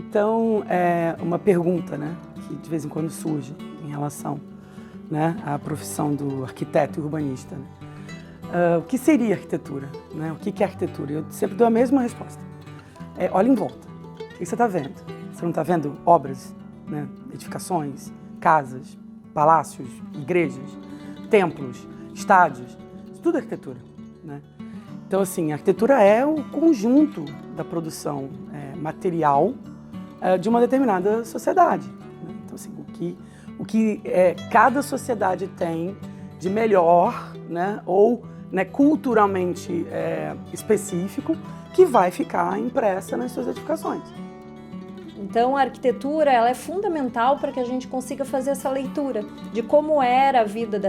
Então, é uma pergunta, né, que de vez em quando surge em relação, né, à profissão do arquiteto e urbanista. Né? O que seria arquitetura? Né? O que é arquitetura? Eu sempre dou a mesma resposta. Olha em volta. O que você está vendo? Você não está vendo obras, né, edificações, casas, palácios, igrejas, templos, estádios? Isso tudo é arquitetura. Né? Então, assim, a arquitetura é o conjunto da produção material de uma determinada sociedade. Né? Então, assim, o que cada sociedade tem de melhor, né, ou né, culturalmente específico, que vai ficar impressa nas suas edificações. Então, a arquitetura ela é fundamental para que a gente consiga fazer essa leitura de como era a vida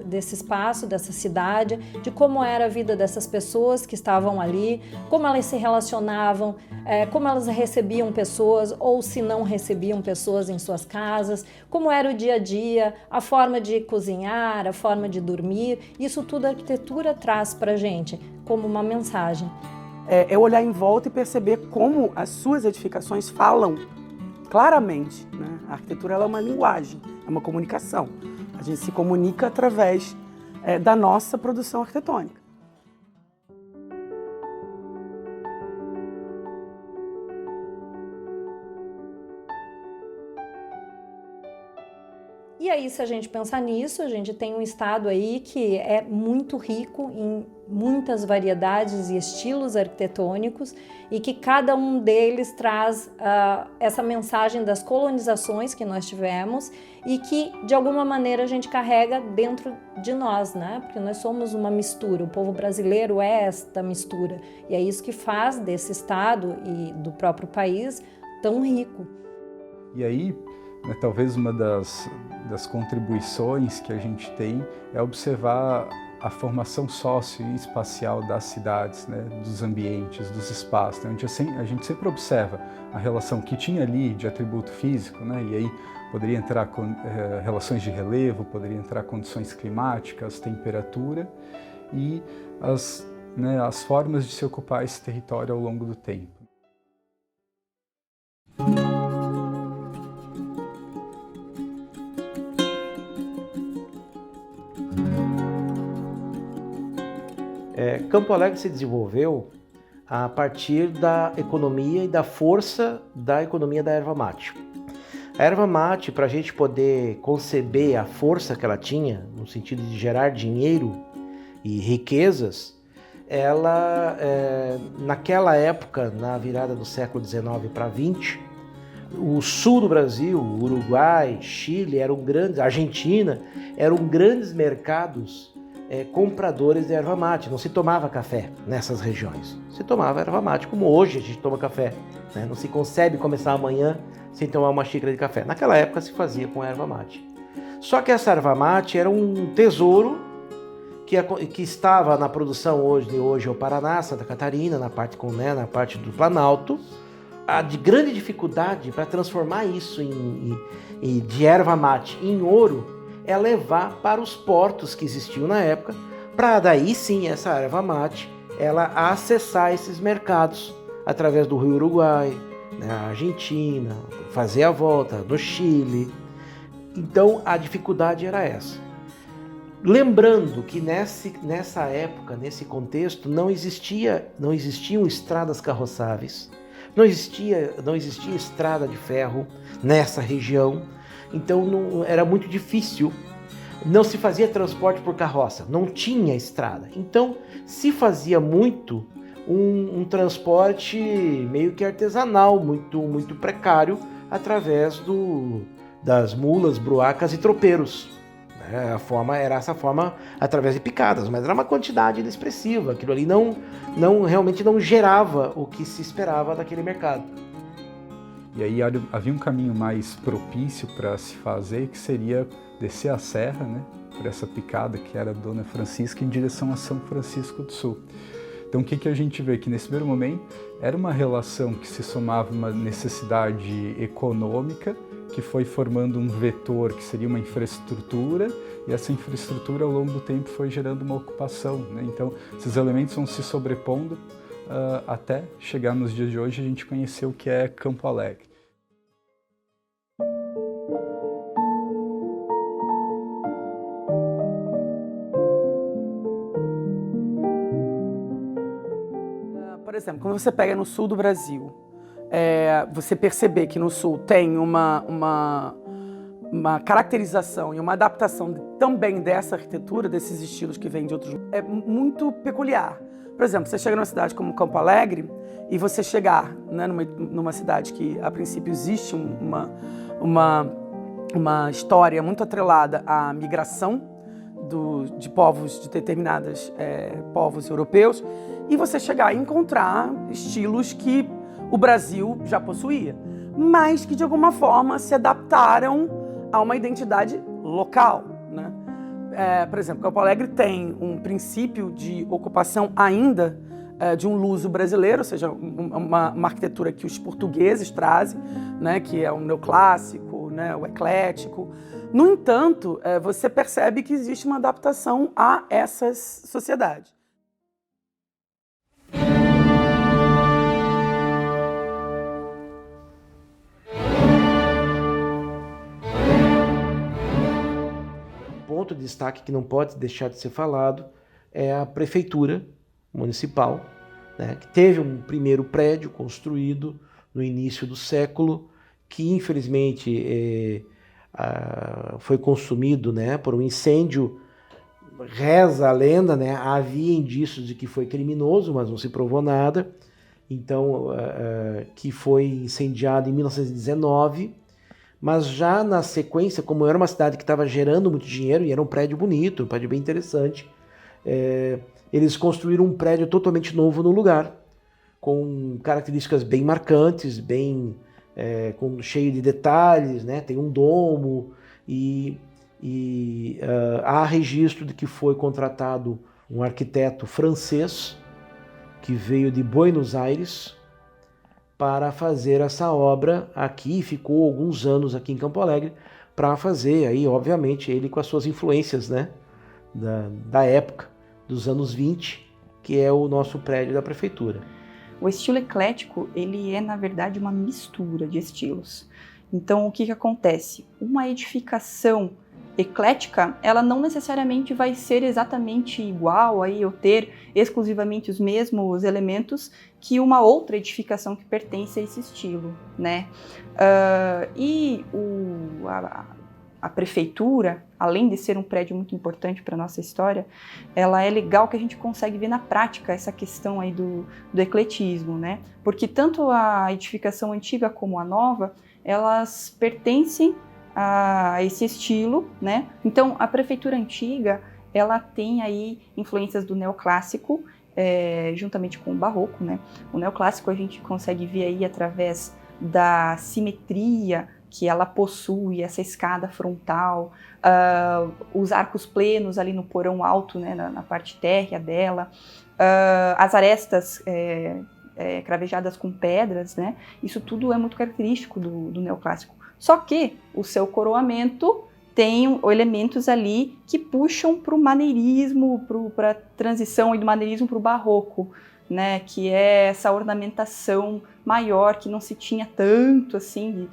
desse espaço, dessa cidade, de como era a vida dessas pessoas que estavam ali, como elas se relacionavam, como elas recebiam pessoas ou se não recebiam pessoas em suas casas, como era o dia a dia, a forma de cozinhar, a forma de dormir. Isso tudo a arquitetura traz para a gente como uma mensagem. É olhar em volta e perceber como as suas edificações falam claramente. Né? A arquitetura ela é uma linguagem, é uma comunicação. A gente se comunica através da nossa produção arquitetônica. E aí, se a gente pensar nisso, a gente tem um estado aí que é muito rico em muitas variedades e estilos arquitetônicos e que cada um deles traz essa mensagem das colonizações que nós tivemos e que, de alguma maneira, a gente carrega dentro de nós, né? Porque nós somos uma mistura, o povo brasileiro é esta mistura e é isso que faz desse estado e do próprio país tão rico. E aí, né, talvez uma das contribuições que a gente tem é observar a formação socioespacial das cidades, né, dos ambientes, dos espaços. Né? A gente sempre observa a relação que tinha ali de atributo físico, né? E aí poderia entrar relações de relevo, poderia entrar condições climáticas, temperatura e as formas de se ocupar esse território ao longo do tempo. Campo Alegre se desenvolveu a partir da economia e da força da economia da erva mate. A erva mate, para a gente poder conceber a força que ela tinha, no sentido de gerar dinheiro e riquezas, ela, naquela época, na virada do século XIX para XX, o sul do Brasil, Uruguai, Chile, Argentina, eram grandes mercados compradores de erva mate. Não se tomava café nessas regiões, se tomava erva mate, como hoje a gente toma café. Né? Não se concebe começar amanhã sem tomar uma xícara de café. Naquela época se fazia com erva mate. Só que essa erva mate era um tesouro que estava na produção hoje é o Paraná, Santa Catarina, na parte do Planalto. A de grande dificuldade para transformar isso de erva mate em ouro é levar para os portos que existiam na época, para daí sim essa erva mate ela acessar esses mercados através do Rio Uruguai, né, a Argentina, fazer a volta no Chile. Então a dificuldade era essa. Lembrando que nessa época, nesse contexto, não existiam estradas carroçáveis, não existia estrada de ferro nessa região. Então era muito difícil, não se fazia transporte por carroça, não tinha estrada. Então se fazia muito um transporte meio que artesanal, muito precário, através das mulas, bruacas e tropeiros. Era essa forma através de picadas, mas era uma quantidade inexpressiva. Aquilo ali realmente não gerava o que se esperava daquele mercado. E aí havia um caminho mais propício para se fazer, que seria descer a serra, né, por essa picada que era Dona Francisca, em direção a São Francisco do Sul. Então o que a gente vê? Que nesse primeiro momento era uma relação que se somava uma necessidade econômica, que foi formando um vetor que seria uma infraestrutura, e essa infraestrutura ao longo do tempo foi gerando uma ocupação. Né? Então esses elementos vão se sobrepondo até chegar nos dias de hoje a gente conhecer o que é Campo Alegre. Por exemplo, quando você pega no sul do Brasil, você perceber que no sul tem uma caracterização e uma adaptação também dessa arquitetura, desses estilos que vêm de outros lugares, é muito peculiar. Por exemplo, você chega numa cidade como Campo Alegre e você chegar, né, numa cidade que a princípio existe uma história muito atrelada à migração de povos, de determinados povos europeus, e você chegar e encontrar estilos que o Brasil já possuía, mas que de alguma forma se adaptaram a uma identidade local, né? Por exemplo, Campo Alegre tem um princípio de ocupação ainda de um luso brasileiro, ou seja, uma arquitetura que os portugueses trazem, né, que é o neoclássico, né, o eclético. No entanto, você percebe que existe uma adaptação a essas sociedades. Ponto de destaque que não pode deixar de ser falado é a prefeitura municipal, né, que teve um primeiro prédio construído no início do século, que infelizmente foi consumido, né, por um incêndio. Reza a lenda, né, havia indícios de que foi criminoso, mas não se provou nada. Então, que foi incendiado em 1919. Mas já na sequência, como era uma cidade que estava gerando muito dinheiro e era um prédio bonito, um prédio bem interessante, eles construíram um prédio totalmente novo no lugar, com características bem marcantes, cheio de detalhes, né? Tem um domo e há registro de que foi contratado um arquiteto francês que veio de Buenos Aires para fazer essa obra aqui, ficou alguns anos aqui em Campo Alegre para fazer, aí obviamente ele com as suas influências, né, da época, dos anos 20, que é o nosso prédio da prefeitura. O estilo eclético, ele é na verdade uma mistura de estilos. Então o que acontece? Uma edificação eclética, ela não necessariamente vai ser exatamente igual aí, ou ter exclusivamente os mesmos elementos que uma outra edificação que pertence a esse estilo, né? A prefeitura, além de ser um prédio muito importante para a nossa história, ela é legal que a gente consegue ver na prática essa questão aí do ecletismo, né? Porque tanto a edificação antiga como a nova, elas pertencem a esse estilo, né? Então, a prefeitura antiga, ela tem aí influências do neoclássico, juntamente com o barroco, né? O neoclássico a gente consegue ver aí através da simetria que ela possui, essa escada frontal, os arcos plenos ali no porão alto, né? Na parte térrea dela, as arestas cravejadas com pedras, né? Isso tudo é muito característico do neoclássico. Só que o seu coroamento tem elementos ali que puxam para o maneirismo, para a transição do maneirismo para o barroco, né? Que é essa ornamentação maior que não se tinha tanto assim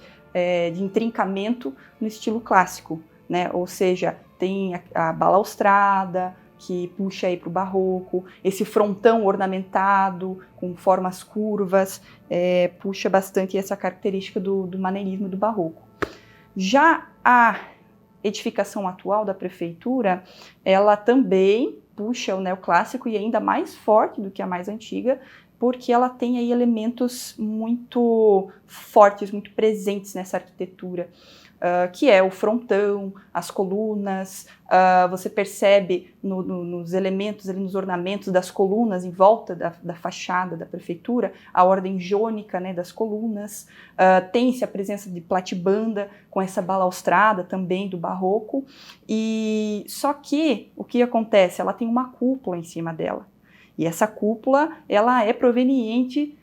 de intrincamento no estilo clássico, né? Ou seja, tem a balaustrada que puxa aí para o barroco, esse frontão ornamentado com formas curvas, puxa bastante essa característica do maneirismo e do barroco. Já a edificação atual da prefeitura, ela também puxa o neoclássico e ainda mais forte do que a mais antiga, porque ela tem aí elementos muito fortes, muito presentes nessa arquitetura, que é o frontão, as colunas, você percebe nos elementos, ali nos ornamentos das colunas em volta da fachada da prefeitura, a ordem jônica, né, das colunas, tem-se a presença de platibanda com essa balaustrada também do barroco, e só que o que acontece? Ela tem uma cúpula em cima dela, e essa cúpula ela é proveniente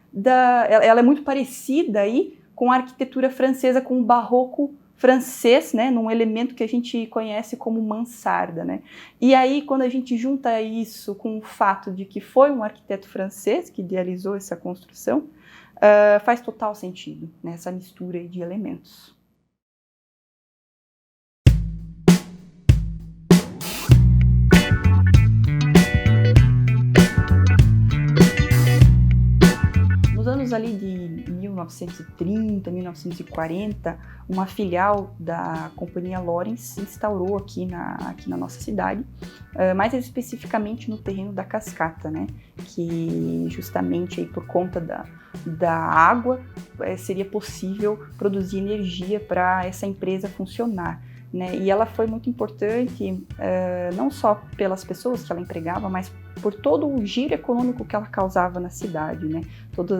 ela é muito parecida aí com a arquitetura francesa, com o barroco francês, né, num elemento que a gente conhece como mansarda, né? E aí, quando a gente junta isso com o fato de que foi um arquiteto francês que idealizou essa construção, faz total sentido, né, essa mistura aí de elementos. Nos anos ali de 1930, 1940, uma filial da Companhia Lawrence se instaurou aqui na nossa cidade, mais especificamente no terreno da Cascata, né? Que justamente aí por conta da água seria possível produzir energia para essa empresa funcionar. Né? E ela foi muito importante, não só pelas pessoas que ela empregava, mas por todo o giro econômico que ela causava na cidade, né? Todos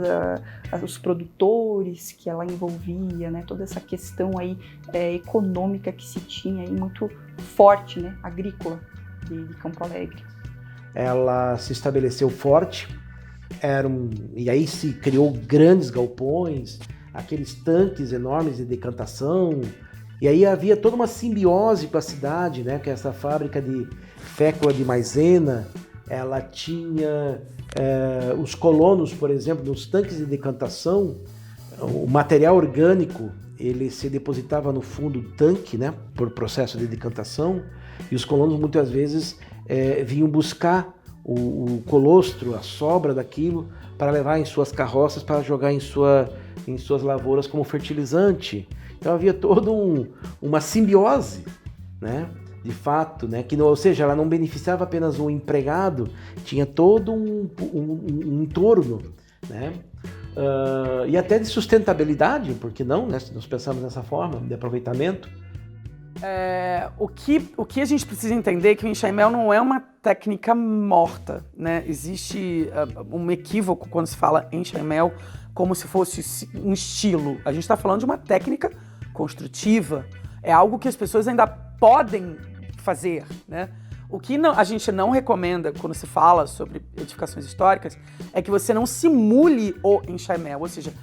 os produtores que ela envolvia, né? Toda essa questão aí econômica que se tinha aí muito forte, né? Agrícola de Campo Alegre. Ela se estabeleceu forte, e aí se criou grandes galpões, aqueles tanques enormes de decantação. E aí havia toda uma simbiose com a cidade, né? Que essa fábrica de fécula de maisena, ela tinha os colonos, por exemplo, nos tanques de decantação, o material orgânico, ele se depositava no fundo do tanque, né? Por processo de decantação, e os colonos muitas vezes vinham buscar o colostro, a sobra daquilo, para levar em suas carroças, para jogar em suas lavouras como fertilizante. Então havia toda uma simbiose, né, de fato, né, ou seja, ela não beneficiava apenas o empregado, tinha todo um entorno, né, e até de sustentabilidade, porque não, né, se nós pensamos dessa forma, de aproveitamento. O que a gente precisa entender é que o enxaimel não é uma técnica morta, né? Existe um equívoco quando se fala enxaimel como se fosse um estilo. A gente está falando de uma técnica construtiva, é algo que as pessoas ainda podem fazer, né? O que a gente não recomenda quando se fala sobre edificações históricas é que você não simule o enxaimel, ou seja,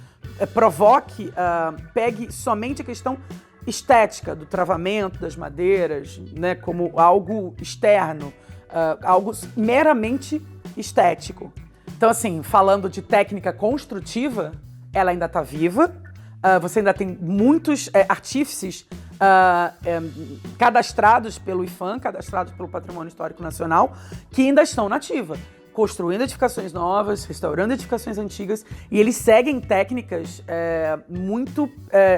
pegue somente a questão estética do travamento das madeiras, né, como algo externo, algo meramente estético. Então, assim, falando de técnica construtiva, ela ainda está viva. Você ainda tem muitos artífices cadastrados pelo IPHAN, cadastrados pelo Patrimônio Histórico Nacional, que ainda estão na ativa, construindo edificações novas, restaurando edificações antigas, e eles seguem técnicas muito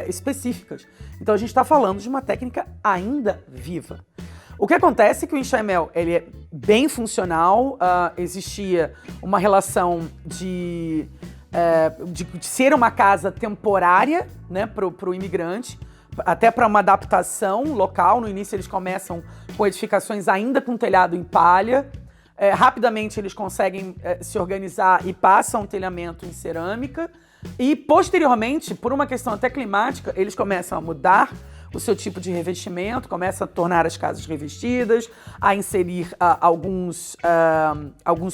específicas. Então a gente está falando de uma técnica ainda viva. O que acontece é que o enxaimel ele é bem funcional, existia uma relação de ser uma casa temporária, né, para o imigrante, até para uma adaptação local. No início eles começam com edificações ainda com telhado em palha, rapidamente eles conseguem se organizar e passam telhamento em cerâmica, e posteriormente, por uma questão até climática, eles começam a mudar o seu tipo de revestimento, começam a tornar as casas revestidas, a inserir alguns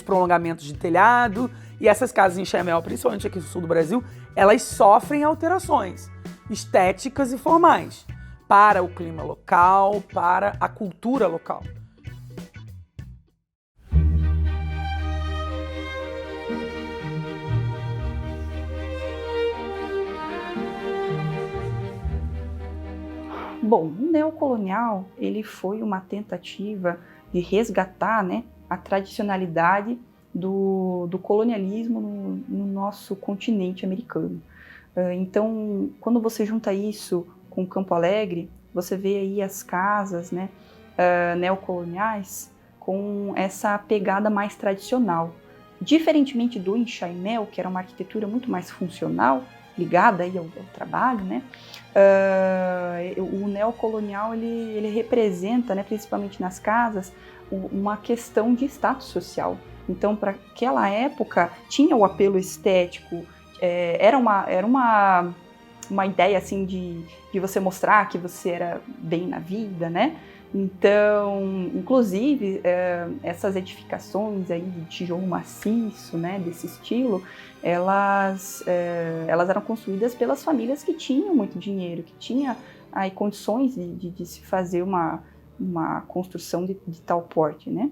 prolongamentos de telhado, e essas casas em enxaimel, principalmente aqui no sul do Brasil, elas sofrem alterações estéticas e formais para o clima local, para a cultura local. Bom, o neocolonial ele foi uma tentativa de resgatar, né, a tradicionalidade do colonialismo no nosso continente americano. Então, quando você junta isso com Campo Alegre, você vê aí as casas, né, neocoloniais com essa pegada mais tradicional. Diferentemente do enxaimel, que era uma arquitetura muito mais funcional, ligada aí ao trabalho, né? O neocolonial ele representa, né, principalmente nas casas, uma questão de status social. Então, para aquela época, tinha o apelo estético, era uma ideia assim de você mostrar que você era bem na vida, né? Então, inclusive, essas edificações aí de tijolo maciço, né, desse estilo, elas eram construídas pelas famílias que tinham muito dinheiro, que tinham aí condições de se fazer uma construção de tal porte, né?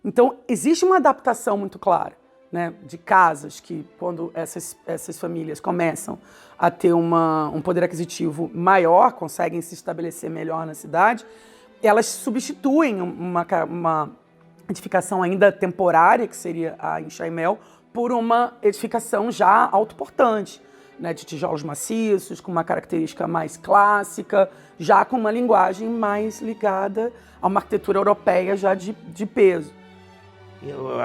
Então, existe uma adaptação muito clara, né, de casas que, quando essas famílias começam a ter um poder aquisitivo maior, conseguem se estabelecer melhor na cidade, elas substituem uma edificação ainda temporária, que seria a enxaimel, por uma edificação já autoportante, né, de tijolos maciços, com uma característica mais clássica, já com uma linguagem mais ligada a uma arquitetura europeia já de peso.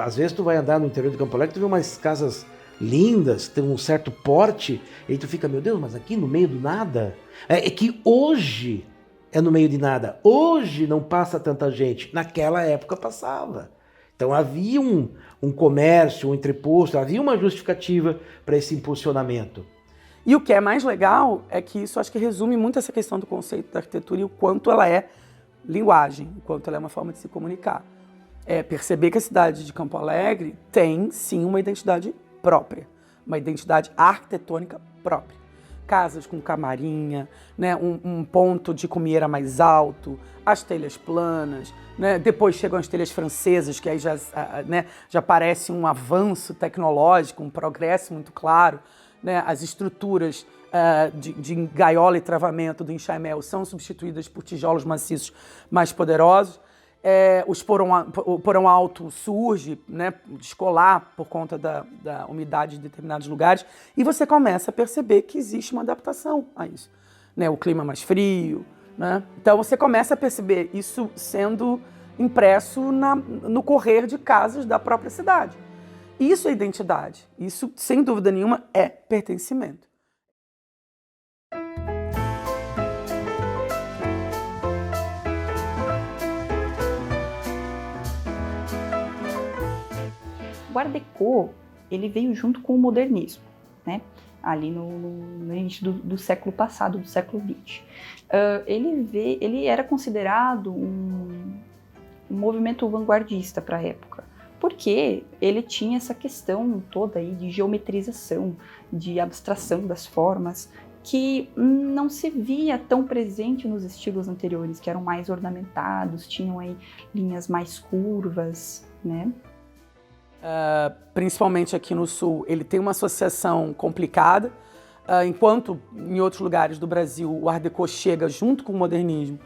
Às vezes tu vai andar no interior de Campo Alegre, tu vê umas casas lindas, tem um certo porte, e aí tu fica, meu Deus, mas aqui no meio do nada? É que hoje é no meio de nada. Hoje não passa tanta gente. Naquela época passava. Então havia um comércio, um entreposto, havia uma justificativa para esse impulsionamento. E o que é mais legal é que isso acho que resume muito essa questão do conceito da arquitetura e o quanto ela é linguagem, o quanto ela é uma forma de se comunicar. É perceber que a cidade de Campo Alegre tem, sim, uma identidade própria, uma identidade arquitetônica própria. Casas com camarinha, né, um ponto de comieira mais alto, as telhas planas, né, depois chegam as telhas francesas, que aí já parece um avanço tecnológico, um progresso muito claro, né, as estruturas de gaiola e travamento do enxaimel são substituídas por tijolos maciços mais poderosos. O porão alto surge, né, descolar por conta da umidade de determinados lugares, e você começa a perceber que existe uma adaptação a isso, né, o clima mais frio, né? Então você começa a perceber isso sendo impresso no correr de casas da própria cidade. Isso é identidade, isso sem dúvida nenhuma é pertencimento. O Art Deco, ele veio junto com o modernismo, né? Ali no início do século passado, do século XX. Ele era considerado um movimento vanguardista para a época, porque ele tinha essa questão toda aí de geometrização, de abstração das formas, que não se via tão presente nos estilos anteriores, que eram mais ornamentados, tinham aí linhas mais curvas, né? Principalmente aqui no Sul, ele tem uma associação complicada, enquanto em outros lugares do Brasil o Art Deco chega junto com o modernismo,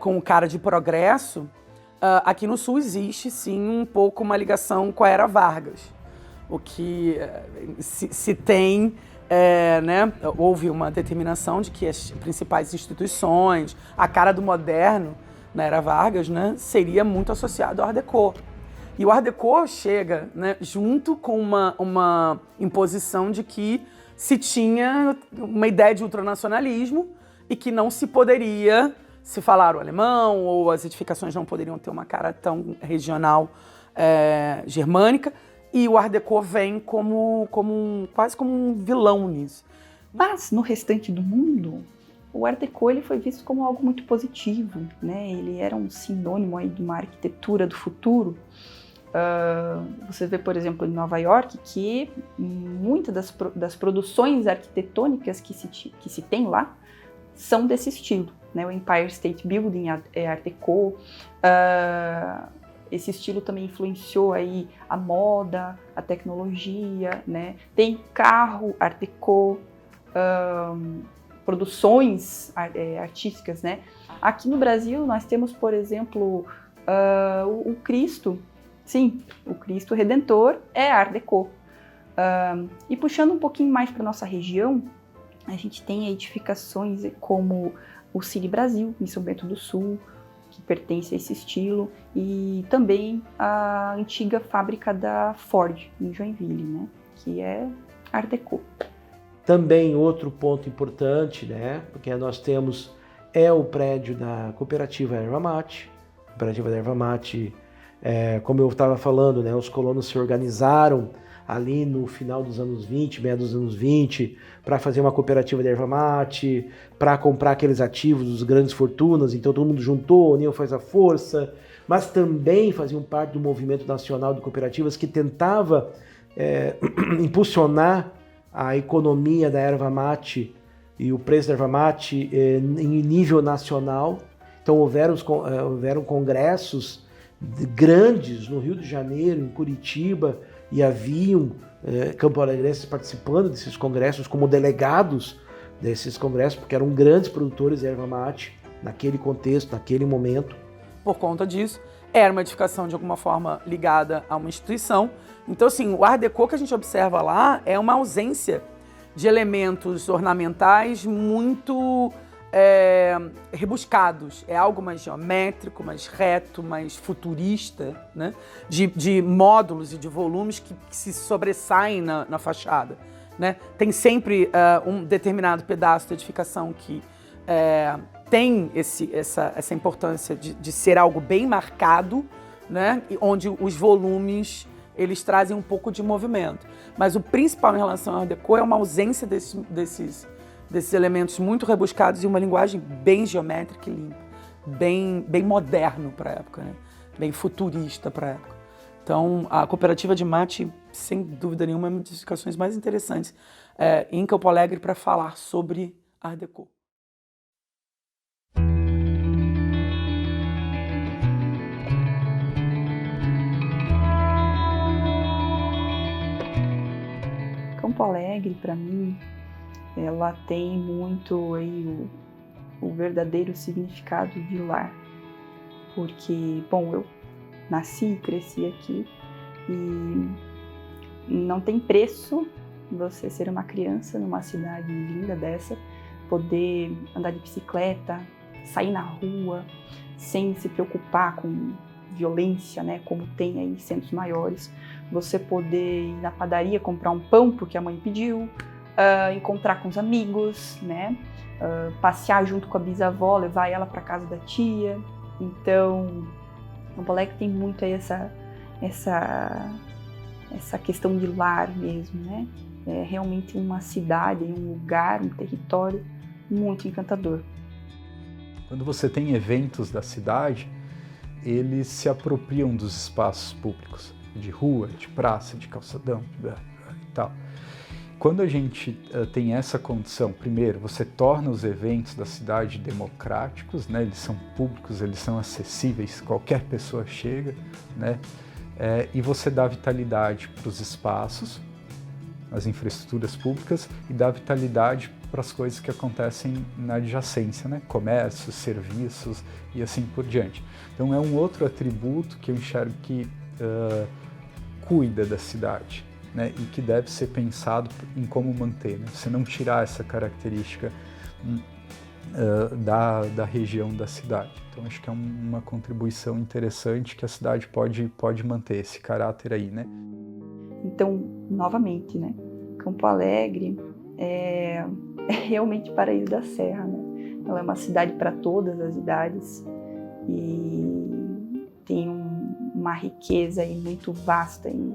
com o cara de progresso, aqui no Sul existe sim um pouco uma ligação com a Era Vargas, o que se tem, né, houve uma determinação de que as principais instituições, a cara do moderno na Era Vargas, né, seria muito associado ao Art Deco. E o Art Deco chega, né, junto com uma imposição de que se tinha uma ideia de ultranacionalismo e que não se poderia se falar o alemão, ou as edificações não poderiam ter uma cara tão regional germânica. E o Art Deco vem quase como um vilão nisso. Mas no restante do mundo, o Art Deco ele foi visto como algo muito positivo, né? Ele era um sinônimo aí de uma arquitetura do futuro. Você vê, por exemplo, em Nova York, que muitas das produções arquitetônicas que se tem lá são desse estilo, né? O Empire State Building é Art Deco. Esse estilo também influenciou aí a moda, a tecnologia, né? Tem carro Art Deco, produções artísticas, né? Aqui no Brasil nós temos, por exemplo, o Cristo. Sim, o Cristo Redentor é Art Deco. E puxando um pouquinho mais para nossa região, a gente tem edificações como o Cine Brasil, em São Bento do Sul, que pertence a esse estilo, e também a antiga fábrica da Ford, em Joinville, né, que é Art Deco. Também outro ponto importante, né, porque nós temos o prédio da Cooperativa Erva Mate. A Cooperativa da Erva Mate, como eu estava falando, né, os colonos se organizaram ali no final dos anos 20, meia dos anos 20, para fazer uma cooperativa de erva mate, para comprar aqueles ativos dos grandes fortunas, então todo mundo juntou, a união faz a força, mas também faziam parte do movimento nacional de cooperativas que tentava impulsionar a economia da erva mate e o preço da erva mate em nível nacional. Então houveram congressos grandes no Rio de Janeiro, em Curitiba, e haviam campo-alegrenses participando desses congressos como delegados desses congressos, porque eram grandes produtores de erva mate naquele contexto, naquele momento. Por conta disso, era uma edificação de alguma forma ligada a uma instituição. Então, assim, o Art Deco que a gente observa lá é uma ausência de elementos ornamentais muito rebuscados. É algo mais geométrico, mais reto, mais futurista, né? De módulos e de volumes que se sobressaem na fachada, né? Tem sempre um determinado pedaço da edificação que tem essa importância de ser algo bem marcado, né? Onde os volumes eles trazem um pouco de movimento. Mas o principal em relação ao Art Deco é uma ausência desses elementos muito rebuscados e uma linguagem bem geométrica e limpa, bem moderno para a época, né? Bem futurista para a época. Então, a cooperativa de mate, sem dúvida nenhuma, é uma das edificações mais interessantes em Campo Alegre para falar sobre Art Deco. Campo Alegre, para mim, ela tem muito aí o verdadeiro significado de lar. Porque, bom, eu nasci e cresci aqui e não tem preço você ser uma criança numa cidade linda dessa, poder andar de bicicleta, sair na rua, sem se preocupar com violência, né, como tem aí centros maiores, você poder ir na padaria comprar um pão porque a mãe pediu, encontrar com os amigos, né, passear junto com a bisavó, levar ela para casa da tia. Então, Campo Alegre tem muito aí essa questão de lar mesmo, né? É realmente uma cidade, um lugar, um território muito encantador. Quando você tem eventos da cidade, eles se apropriam dos espaços públicos, de rua, de praça, de calçadão e tal. Quando a gente tem essa condição, primeiro, você torna os eventos da cidade democráticos, né? Eles são públicos, eles são acessíveis, qualquer pessoa chega, né? E você dá vitalidade para os espaços, as infraestruturas públicas, e dá vitalidade para as coisas que acontecem na adjacência, né? Comércios, serviços e assim por diante. Então é um outro atributo que eu enxergo que cuida da cidade, né? E que deve ser pensado em como manter, né? Você não tirar essa característica da região da cidade. Então acho que é uma contribuição interessante que a cidade pode manter esse caráter aí, né? Então, novamente, né? Campo Alegre é realmente paraíso da Serra, né? Ela é uma cidade para todas as idades e tem uma riqueza aí muito vasta em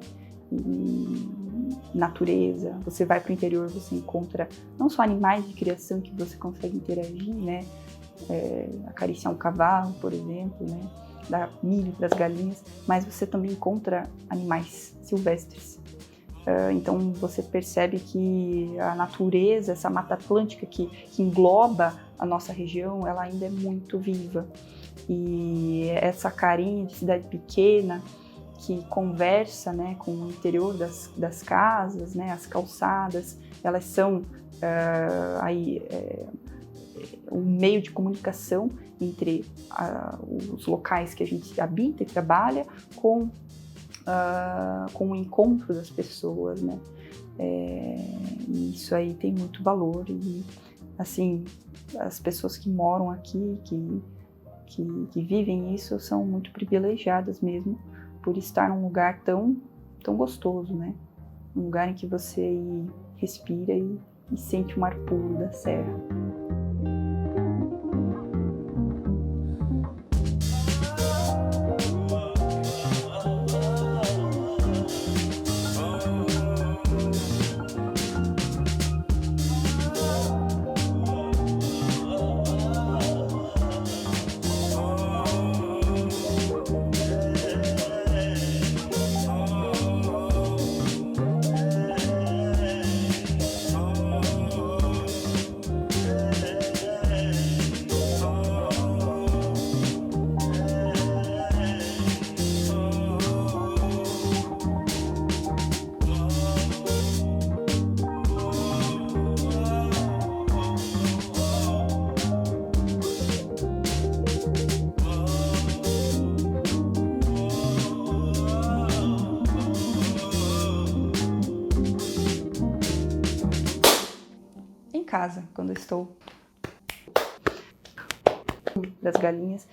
natureza. Você vai para o interior, você encontra não só animais de criação que você consegue interagir, né? Acariciar um cavalo, por exemplo, né? Dar milho para as galinhas, mas você também encontra animais silvestres. Então você percebe que a natureza, essa Mata Atlântica que engloba a nossa região, ela ainda é muito viva. E essa carinha de cidade pequena que conversa, né, com o interior das casas, né, as calçadas, elas são um meio de comunicação entre os locais que a gente habita e trabalha com o encontro das pessoas, né? E isso aí tem muito valor e, assim, as pessoas que moram aqui, que vivem isso, são muito privilegiadas mesmo por estar num lugar tão gostoso, né? Um lugar em que você respira e sente o ar puro da serra. casa, quando eu estou das galinhas,